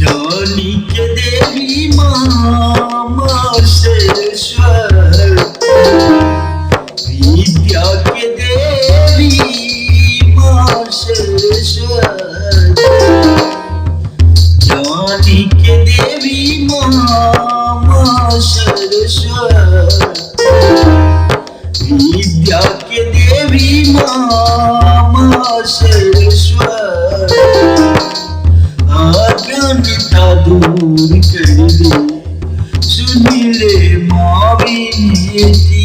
ज्ञानी के देवी माँ सरस्वती, विद्या के देवी माँ सरस्वती, ज्ञानी के देवी माँ सरस्वती, विद्या के देवी माँ सरस्वती, अज्ञानता दूर कर दे सुन ले माँ विनती,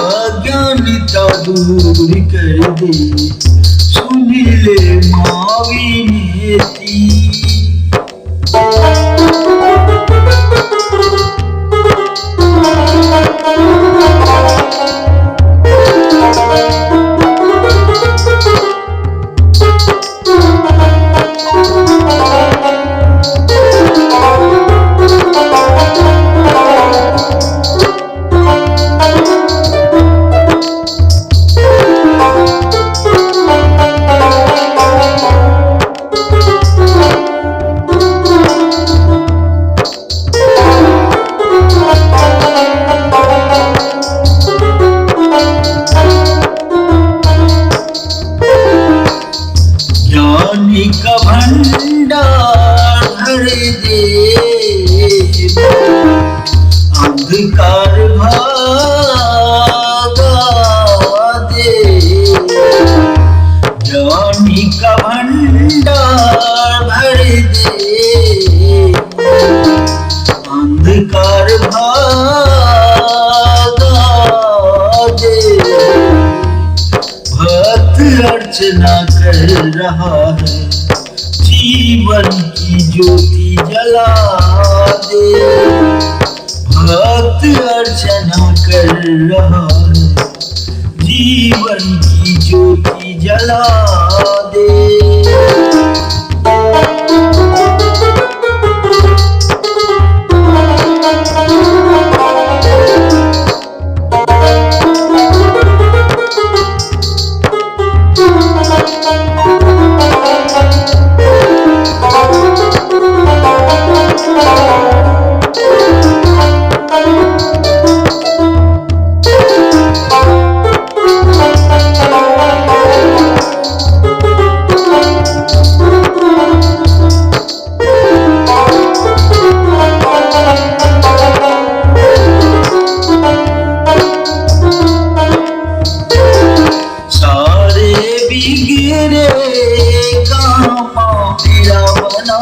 अज्ञानता दूर कर दे सुन ले माँ विनती। ज्ञानी का भंडार भर दे, अंधकार भागा दे, ज्ञानी का भंडार भर दे, अंधकार भागा दे। भक्त अर्चना कर रहा है, जीवन की ज्योति जला दे, भक्त अर्चना कर रहा है, जीवन की ज्योति जला दे। बिगड़े काम मेरा बना